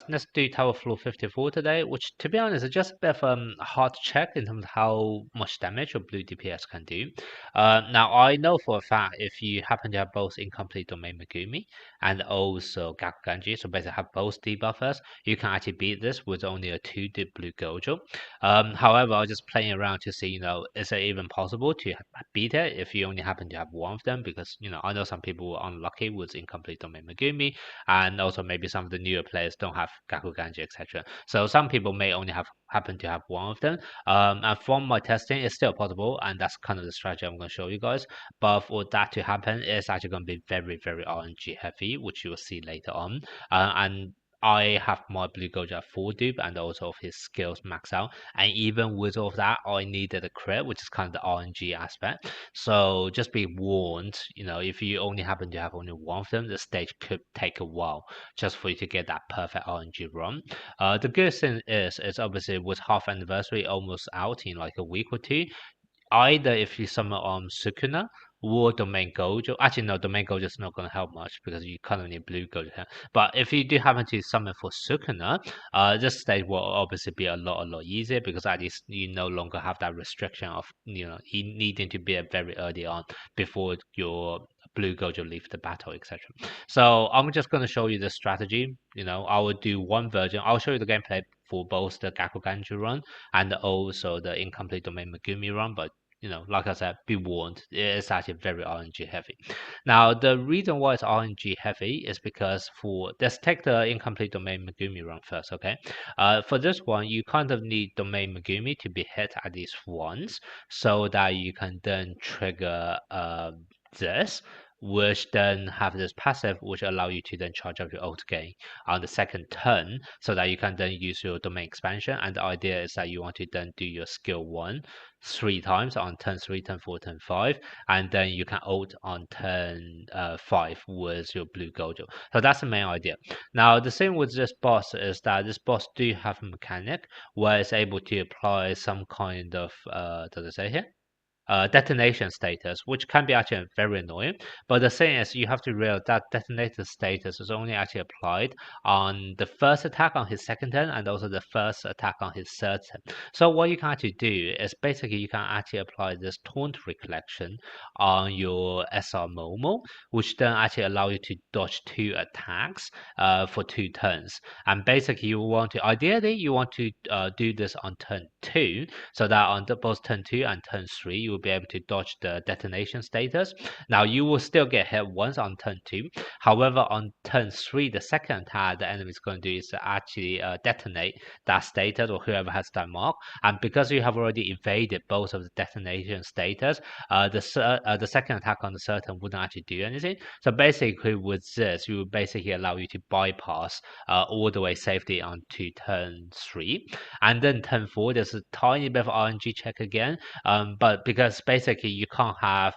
let's do Tower Floor 54 today, which to be honest is just a bit of hard to check in terms of how much damage your blue DPS can do. Now I know for a fact if you happen to have both Incomplete Domain Megumi and also Gakuganji, so basically have both debuffers, you can actually beat this with only a 2 blue Gojo. However, I was just playing around to see, is it even possible to beat it if you only happen to have one of them? Because, I know some people were unlucky with Incomplete Domain Megumi, and also maybe some of the newer players don't have Gakuganji, etc. So some people may only happen to have one of them. And from my testing, it's still possible, and that's kind of the strategy I'm going to show you guys. But for that to happen, it's actually going to be very, very RNG heavy, which you will see later on. And I have my blue Gojo at 4 dupe and also his skills max out, and even with all of that I needed a crit, which is kind of the RNG aspect. So just be warned, if you only happen to have only one of them, the stage could take a while just for you to get that perfect RNG run. The good thing is obviously with half anniversary almost out in like a week or two, either if you summon on Sukuna or Domain Gojo. Actually, no, Domain Gojo is not going to help much because you kind of need blue Gojo here. But if you do happen to summon for Sukuna, this stage will obviously be a lot easier because at least you no longer have that restriction of you needing to be very early on before your blue Gojo leave the battle, etc. So I'm just going to show you the strategy. I will do one version. I'll show you the gameplay for both the Gakuganji run and also the Incomplete Domain Megumi run, but like I said, be warned, it's actually very RNG heavy. Now, the reason why it's RNG heavy is because let's take the Incomplete Domain Megumi run first, okay? For this one, you kind of need Domain Megumi to be hit at least once so that you can then trigger this, which then have this passive which allow you to then charge up your ult gain on the second turn so that you can then use your domain expansion. And the idea is that you want to then do your skill 1 3 times on turn 3, turn 4, turn 5, and then you can ult on turn 5 with your blue Gojo. So that's the main idea. Now the thing with this boss is that this boss do have a mechanic where it's able to apply some kind of does it say here? Detonation status, which can be actually very annoying. But the thing is, you have to realize that detonator status is only actually applied on the first attack on his second turn and also the first attack on his third turn. So what you can actually do is basically you can actually apply this taunt reflection on your SR Momo, which then actually allow you to dodge 2 attacks for 2 turns. And basically ideally you want to do this on turn 2 so that on both turn 2 and turn 3 you will be able to dodge the detonation status. Now you will still get hit once on turn 2. However, on turn 3, the second attack the enemy is going to do is to actually detonate that status or whoever has that mark. And because you have already evaded both of the detonation status, the second attack on the third turn wouldn't actually do anything. So basically with this, you will basically allow you to bypass all the way safely onto turn 3. And then turn 4, there's a tiny bit of RNG check again, but because basically you can't have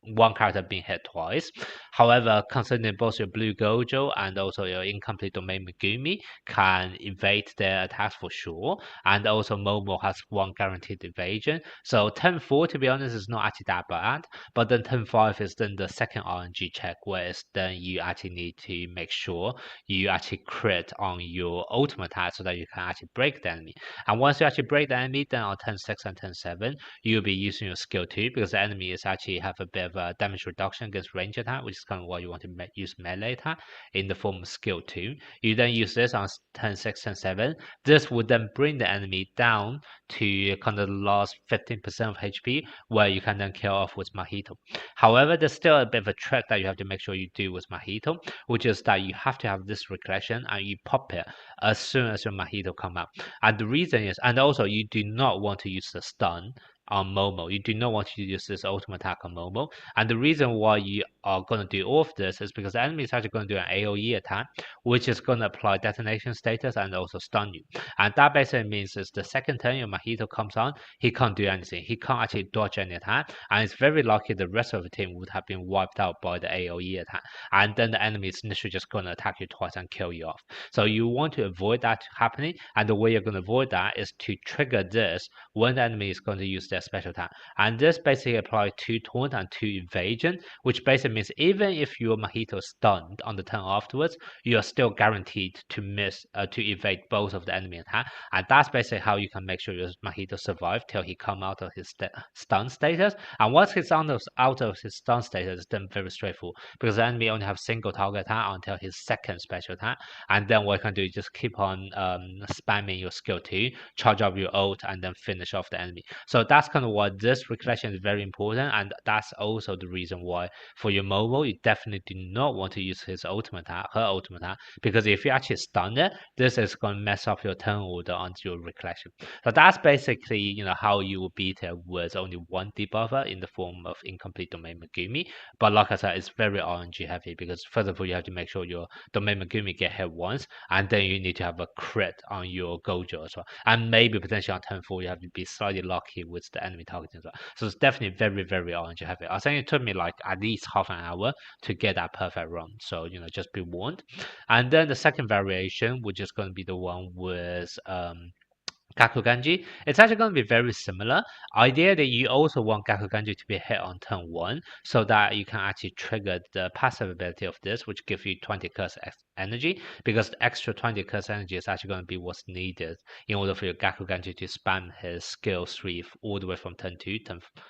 one character being hit twice. However, considering both your blue Gojo and also your Incomplete Domain Megumi can evade their attacks for sure, and also Momo has one guaranteed evasion. So turn 4, to be honest, is not actually that bad, but then turn 5 is then the second RNG check, whereas then you actually need to make sure you actually crit on your ultimate attack so that you can actually break the enemy. And once you actually break the enemy, then on turn 6 and turn 7, you'll be using your skill 2 because the enemy is actually have a bit of a damage reduction against range attack, which is kind of why you want to use melee attack in the form of skill 2. You then use this on turn 6, turn 7. This would then bring the enemy down to kind of the last 15% of HP, where you can then kill off with Mahito. However, there's still a bit of a trick that you have to make sure you do with Mahito, which is that you have to have this regression and you pop it as soon as your Mahito come out. And the reason is, and also you do not want to use the stun on Momo. You do not want to use this ultimate attack on Momo. And the reason why you are going to do all of this is because the enemy is actually going to do an AoE attack, which is going to apply detonation status and also stun you. And that basically means is the second turn your Mahito comes on, he can't do anything. He can't actually dodge any attack. And it's very likely the rest of the team would have been wiped out by the AoE attack. And then the enemy is literally just going to attack you twice and kill you off. So you want to avoid that happening. And the way you're going to avoid that is to trigger this when the enemy is going to use their special attack. And this basically applies 2 taunt and 2 evasion, which basically means even if your Mahito is stunned on the turn afterwards, you are still guaranteed to miss to evade both of the enemy attack. And that's basically how you can make sure your Mahito survive till he come out of his stun status. And once he's out of his stun status, then very straightforward, because the enemy only have single target attack until his second special attack. And then what you can do is just keep on spamming your skill 2, charge up your ult, and then finish off the enemy. So that's kind of why this recollection is very important, and that's also the reason why for your Momo, you definitely do not want to use his ultimate attack, her ultimate attack, because if you actually stun it, this is going to mess up your turn order onto your recollection. So that's basically, how you will beat it with only one debuffer in the form of incomplete domain Megumi. But like I said, it's very RNG heavy, because first of all, you have to make sure your domain Megumi get hit once, and then you need to have a crit on your Gojo as well. And maybe potentially on turn 4, you have to be slightly lucky with the enemy targeting as well. So it's definitely very, very RNG heavy. I think it took me like at least half an hour to get that perfect run. So, just be warned. And then the second variation, which is going to be the one with Gakuganji, it's actually going to be very similar. Idea that you also want Gakuganji to be hit on turn 1 so that you can actually trigger the passive ability of this, which gives you 20 curse energy, because the extra 20 curse energy is actually going to be what's needed in order for your Gakuganji to spam his skill 3 all the way from turn 2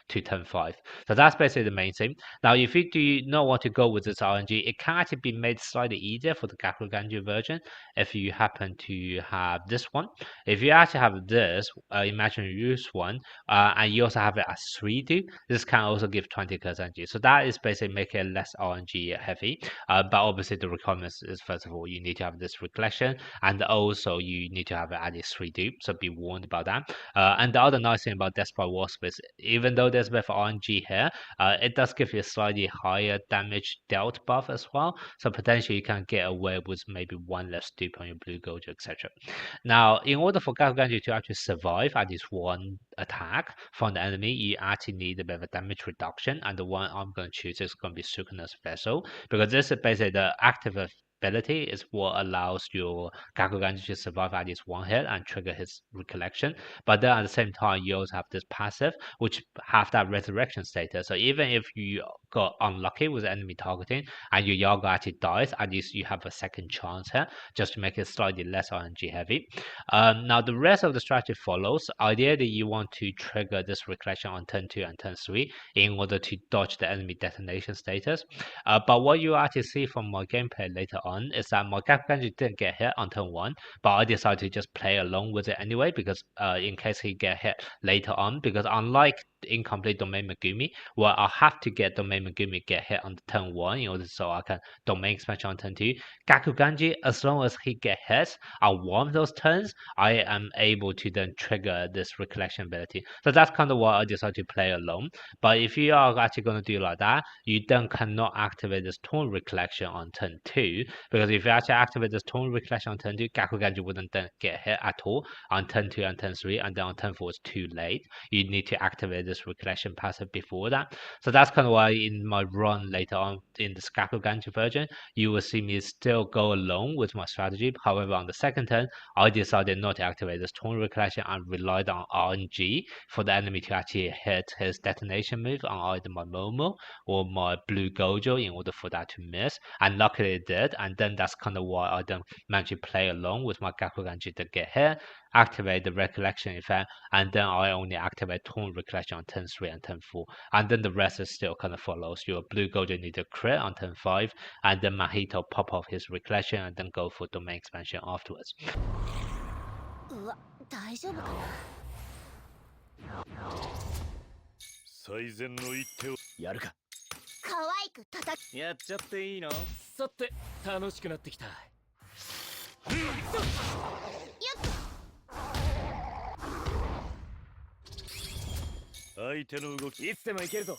to turn 5. So that's basically the main thing. Now, if you do not want to go with this RNG, it can actually be made slightly easier for the Gakuganji version if you happen to have this one. If you actually have this, imagine you use one, and you also have it as 3D, this can also give 20 curse energy. So that is basically making it less RNG heavy. But obviously the requirements is, first of all, you need to have this recollection, and also you need to have it at least 3D, so be warned about that. And the other nice thing about Desperate Wasp is, even though there's a bit of RNG here, it does give you a slightly higher damage dealt buff as well, so potentially you can get away with maybe one less dupe on your blue Gojo, etc. Now, in order for Gakuganji to actually survive at least one attack from the enemy, you actually need a bit of a damage reduction, and the one I'm going to choose is going to be Sukuna's Vessel, because this is basically the active ability is what allows your Gakuganji to survive at least one hit and trigger his recollection. But then at the same time, you also have this passive, which have that resurrection status. So even if you got unlucky with enemy targeting and your Yaga actually dies, at least you have a second chance here, just to make it slightly less RNG heavy. Now the rest of the strategy follows. Ideally, you want to trigger this recollection on turn 2 and turn 3 in order to dodge the enemy detonation status. But what you actually see from my gameplay later on is that my Gakuganji didn't get hit on turn 1, but I decided to just play along with it anyway, because in case he get hit later on, because unlike incomplete domain Megumi, where I have to get domain Megumi get hit on turn 1 in order so I can domain expansion on turn 2, Gakuganji, as long as he get hit on one of those turns, I am able to then trigger this recollection ability. So that's kind of why I decided to play alone. But if you are actually going to do like that, you then cannot activate this taunt recollection on turn 2, because if you actually activate this taunt recollection on turn 2, Gakuganji wouldn't then get hit at all on turn 2 and turn 3, and then on turn 4 it's too late. You need to activate this recollection passive before that. So that's kind of why in my run later on in the Gakuganji version, you will see me still go along with my strategy. However, on the second turn, I decided not to activate this taunt recollection and relied on RNG for the enemy to actually hit his detonation move on either my Momo or my blue Gojo in order for that to miss. And luckily it did, and then that's kind of why I then managed to play along with my Gakuganji to get hit, activate the recollection effect, and then I only activate taunt recollection on turn 3 and turn 4, and then the rest is still kind of follows. Your blue Gojo need to crit on turn 5, and then Mahito pop off his recollection and then go for domain expansion afterwards. うわ、大丈夫かな。最善の一手をやるか。可愛く叩き。やっちゃっていいの？さて、楽しくなってきた。相手の動きいつでもいけるぞ。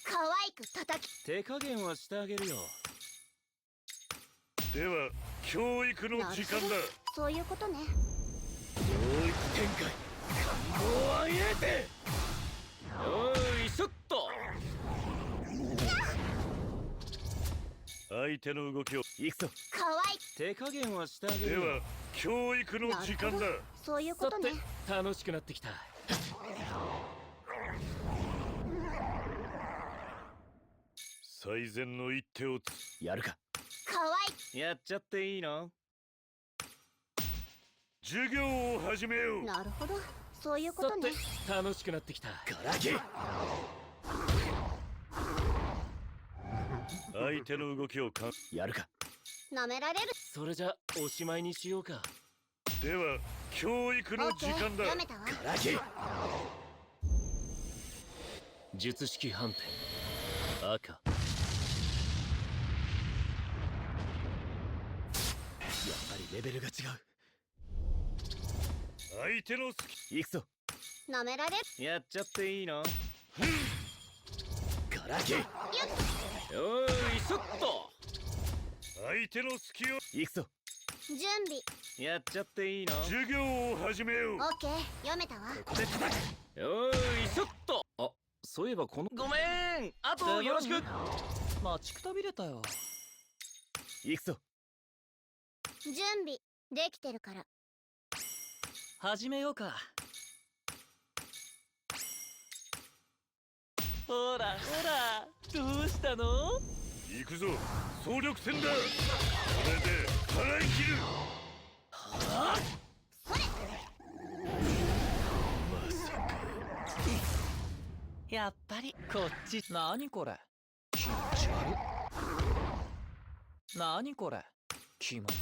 可愛く叩き。手加減はしてあげるよ。では、教育の時間だ。そういうことね。教育展開。感動を上げて。よーいしょっと。相手の動きをいくぞ。可愛い。手加減はしてあげるよ。では、教育の時間だ。そういうことね。楽しくなってきた。最善の一手をやるか。かわいやっちゃっていいの？授業を始めよう。い。なるほど、そういうことね。さて楽しくなってきた。ガラケ相手の動きをやるか。なめられる。それじゃおしまいにしようか。では教育の時間だ。読めたわ。ガラケ術式判定赤。やっぱりレベルが違う。相手の行くぞ。なめられる。やっちゃっていいの？ガラケよーいそっと。相手の隙を行くぞ。準備。やっちゃっていいの？授業を始めよう。オッケー、読めたわ。ここで叩く。よーいそっと。あ、そういえばこのごめん、あとよろしく。待ちくたびれたよ。行くぞ。準備できてるから。始めようか。ほらほら、どうしたの？行くぞ、総力戦だ。これで払い切る。はあ、それ。まさか。やっぱりこっち。何これ、気持ち悪い。何これ、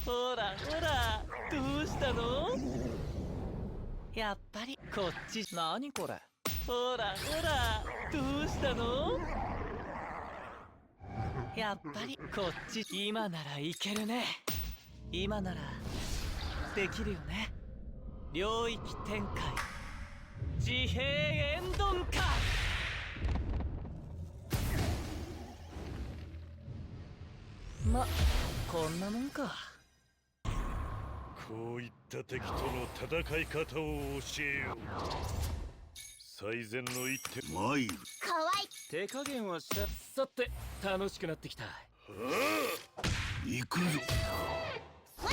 ほらほら、どうしたの？やっぱりこっち。何これ、ほらほら、どうしたの？やっぱりこっち。今ならいけるね。今ならできるよね。領域展開、自閉円鈍化。ま、こんなもんか。こういった敵との戦い方を教えよう。最善の一手マイル。かわいい。手加減はした。さて楽しくなってきた。はあ、行くぞ。そ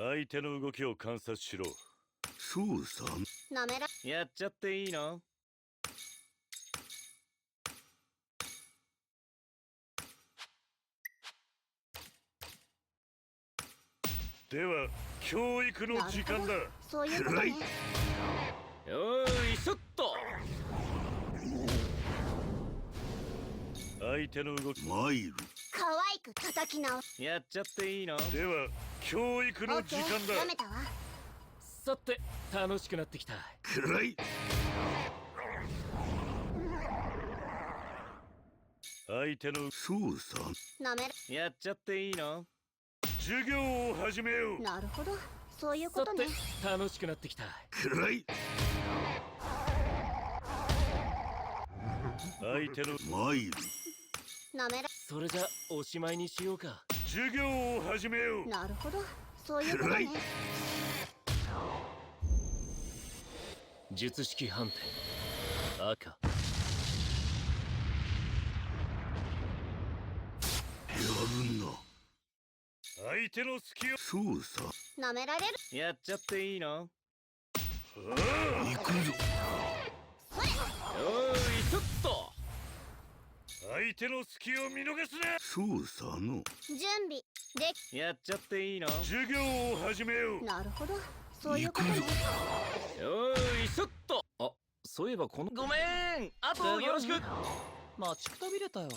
れ。相手の動きを観察しろ。そうさ。なめら。やっちゃっていいの？では教育の時間だ。そういうことね。よーいそっと。相手の動きマイル。可愛く叩き直す。やっちゃっていいの？では教育の時間だ。読めたわ。さて楽しくなってきた。くらい。相手のそうさ。なめら。やっちゃっていいの？授業を始めよう。なるほど、そういうことね。さて楽しくなってきた。くらい。相手のマイル。なめら。それじゃおしまいにしようか。授業を始めよう。なるほど、そういうことね。術式判定赤。やるな。相手の隙をそうさ。なめられる。やっちゃっていいの？はあ、行くぞ。それ。よーいそっと。相手の隙を見逃すな。そうさの。準備で。やっちゃっていいの？授業を始めよう。なるほど、そういうことね。よーいそっと。あ、そういえばこのごめん、あとよろしく。待ちくたびれたよ。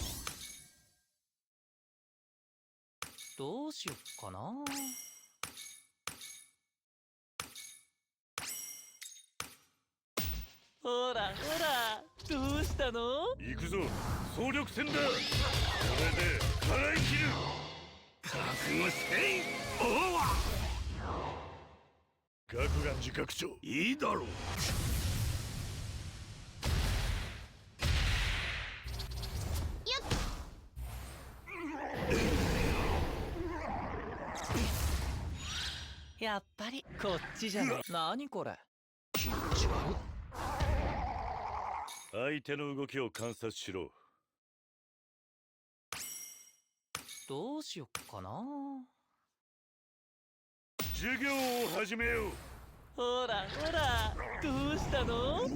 どうしよっかな。ほらほら、どうしたの？行くぞ、総力戦だ。これで払い切る。覚悟せい。おわ。学願寺学長、いいだろう。やっぱりこっちじゃない。何これ、気持ち悪い。相手の動きを観察しろ。どうしよっかな。授業を始めよう。ほらほら、どうしたの？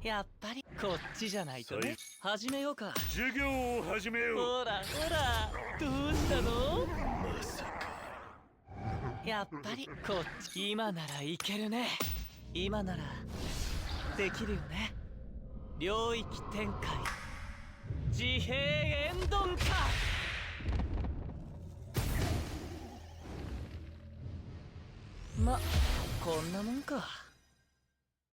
やっぱりこっちじゃないとね。始めようか。授業を始めよう。ほらほら、どうしたの？まさか。やっぱりこっち。今ならいけるね。今ならできるよね。領域展開、自閉エンドンか。ま、こんなもんか。